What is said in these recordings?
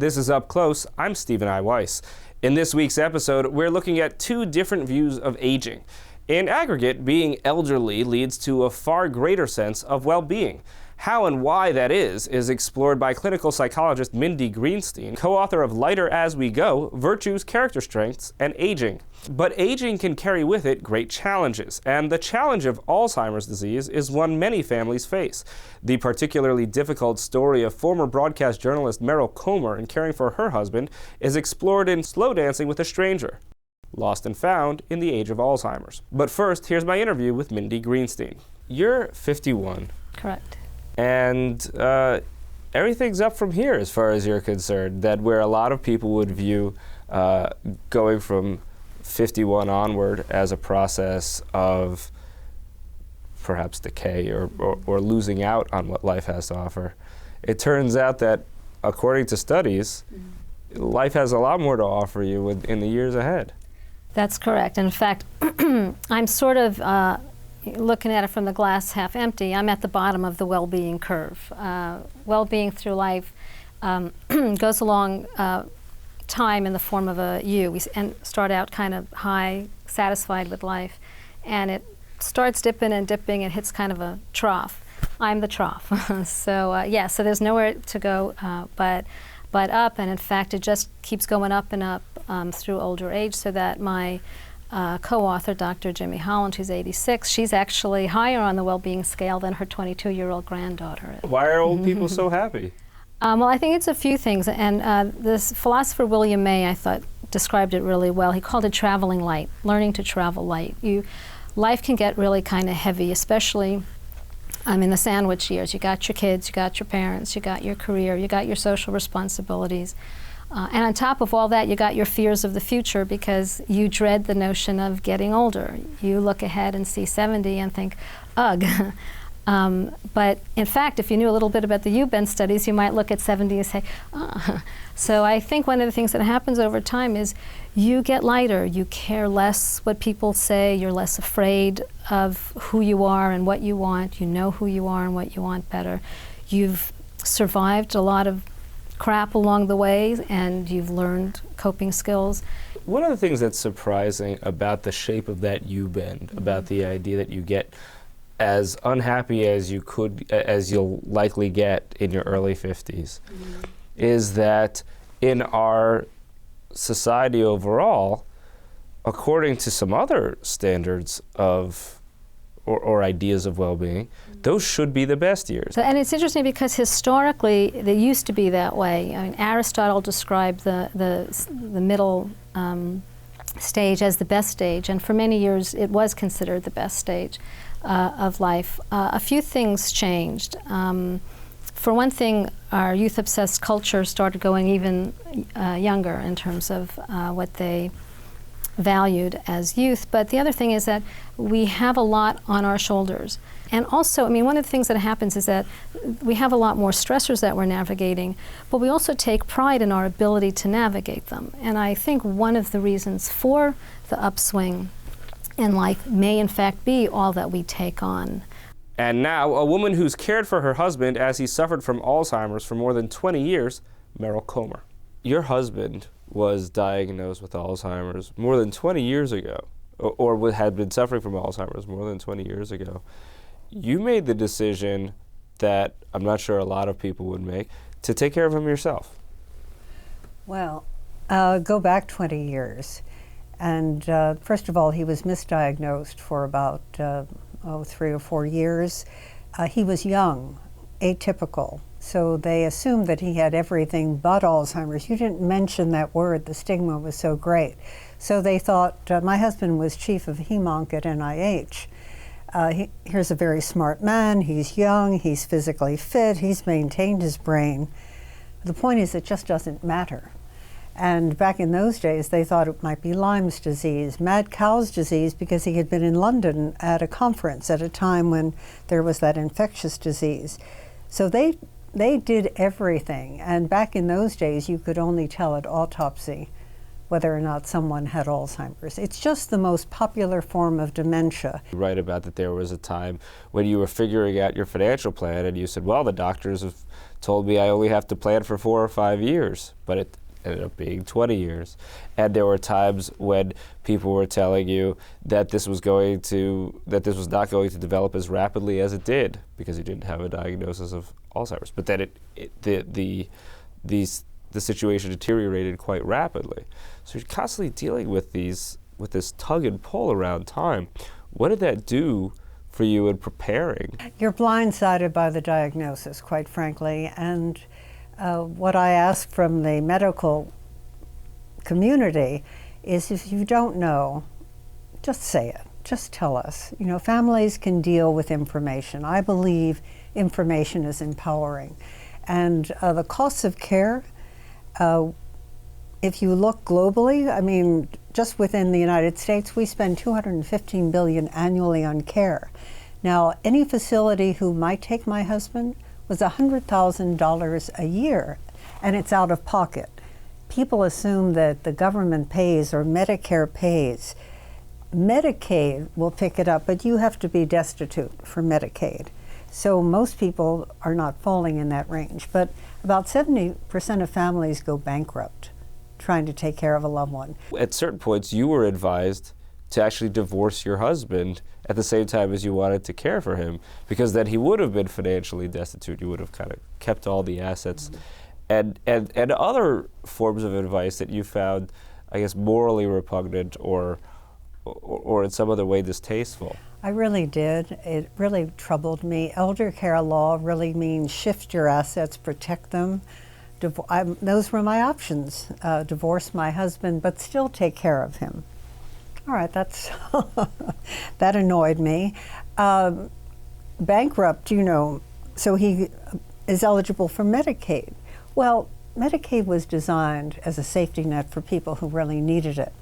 This is Up Close. I'm Stephen I. Weiss. In this week's episode, we're looking at two different views of aging. In aggregate, being elderly leads to a far greater sense of well-being. How and why that is explored by clinical psychologist Mindy Greenstein, co-author of Lighter As We Go, Virtues, Character Strengths, and Aging. But aging can carry with it great challenges, and the challenge of Alzheimer's disease is one many families face. The particularly difficult story of former broadcast journalist Meryl Comer in caring for her husband is explored in Slow Dancing with a Stranger, Lost and Found in the Age of Alzheimer's. But first, here's my interview with Mindy Greenstein. You're 51. Correct. And everything's up from here as far as you're concerned, that where a lot of people would view going from 51 onward as a process of perhaps decay or losing out on what life has to offer. It turns out that, according to studies, life has a lot more to offer you in the years ahead. That's correct. In fact, I'm sort of looking at it from the glass half empty. I'm at the bottom of the well-being curve. Well-being through life goes along time in the form of a U. We start out kind of high, satisfied with life, and it starts dipping and dipping and hits kind of a trough. I'm the trough. So there's nowhere to go but up, and in fact it just keeps going up and up through older age, so that my co-author, Dr. Jimmy Holland, who's 86, she's actually higher on the well-being scale than her 22-year-old granddaughter is. Why are old people so happy? Well, I think it's a few things, and this philosopher William May, I thought, described it really well. He called it traveling light, learning to travel light. Life can get really kind of heavy, especially in the sandwich years. You got your kids, you got your parents, you got your career, you got your social responsibilities. And on top of all that, you got your fears of the future because you dread the notion of getting older. You look ahead and see 70 and think, ugh. But in fact, if you knew a little bit about the U-bend studies, you might look at 70 and say, So I think one of the things that happens over time is you get lighter. You care less what people say. You're less afraid of who you are and what you want. You know who you are and what you want better. You've survived a lot of crap along the way, and you've learned coping skills. One of the things that's surprising about the shape of that U-bend, about the idea that you get as unhappy as you'll likely get in your early 50s, is that in our society overall, according to some other standards of or ideas of well-being, those should be the best years. And it's interesting because historically they used to be that way. I mean, Aristotle described the middle stage as the best stage, and for many years it was considered the best stage of life. A few things changed. For one thing, our youth-obsessed culture started going even younger in terms of what they valued as youth. But the other thing is that we have a lot on our shoulders. And also, I mean, one of the things that happens is that we have a lot more stressors that we're navigating, but we also take pride in our ability to navigate them. And I think one of the reasons for the upswing in life may in fact be all that we take on. And now, a woman who's cared for her husband as he suffered from Alzheimer's for more than 20 years, Meryl Comer. Your husband was diagnosed with Alzheimer's more than 20 years ago, or had been suffering from Alzheimer's more than 20 years ago. You made the decision that I'm not sure a lot of people would make, to take care of him yourself. Well, go back 20 years. And first of all, he was misdiagnosed for about 3 or 4 years. He was young, atypical. So they assumed that he had everything but Alzheimer's. You didn't mention that word. The stigma was so great. So they thought, my husband was chief of hemonc at NIH. Here's a very smart man. He's young. He's physically fit. He's maintained his brain. The point is, it just doesn't matter. And back in those days, they thought it might be Lyme's disease, mad cow's disease, because he had been in London at a conference at a time when there was that infectious disease. So they did everything. And back in those days, you could only tell at autopsy whether or not someone had Alzheimer's. It's just the most popular form of dementia. You write about that there was a time when you were figuring out your financial plan and you said, well, the doctors have told me I only have to plan for 4 or 5 years, but it ended up being 20 years. And there were times when people were telling you that this was not going to develop as rapidly as it did because you didn't have a diagnosis of Alzheimer's. But then the situation deteriorated quite rapidly. So you're constantly dealing with this tug and pull around time. What did that do for you in preparing? You're blindsided by the diagnosis, quite frankly, and what I ask from the medical community is, if you don't know, just say it. Just tell us. You know, families can deal with information. I believe information is empowering. And the costs of care, if you look globally, I mean, just within the United States, we spend $215 billion annually on care. Now, any facility who might take my husband was $100,000 a year, and it's out of pocket. People assume that the government pays or Medicare pays. Medicaid will pick it up, but you have to be destitute for Medicaid. So most people are not falling in that range, but about 70% of families go bankrupt trying to take care of a loved one. At certain points, you were advised to actually divorce your husband at the same time as you wanted to care for him, because then he would have been financially destitute. You would have kind of kept all the assets. Mm-hmm. And other forms of advice that you found, I guess, morally repugnant or in some other way distasteful. I really did. It really troubled me. Elder care law really means shift your assets, protect them. Those were my options. Divorce my husband, but still take care of him. All right, that's that annoyed me. Bankrupt, you know, so he is eligible for Medicaid. Well, Medicaid was designed as a safety net for people who really needed it.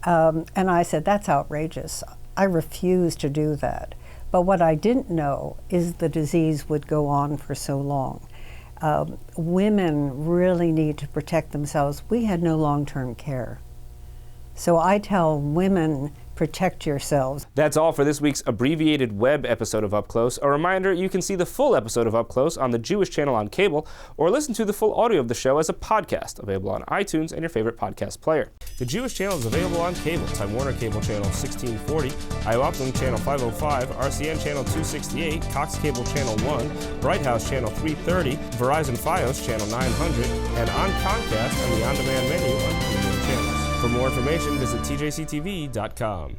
And I said, that's outrageous. I refused to do that. But what I didn't know is the disease would go on for so long. Women really need to protect themselves. We had no long-term care. So I tell women, protect yourselves. That's all for this week's abbreviated web episode of Up Close. A reminder, you can see the full episode of Up Close on the Jewish channel on cable, or listen to the full audio of the show as a podcast, available on iTunes and your favorite podcast player. The Jewish channel is available on cable, Time Warner Cable Channel 1640, IOUPLINK Channel 505, RCN Channel 268, Cox Cable Channel 1, Bright House Channel 330, Verizon Fios Channel 900, and on Comcast on the on-demand menu on premium channels. For more information, visit tjctv.com.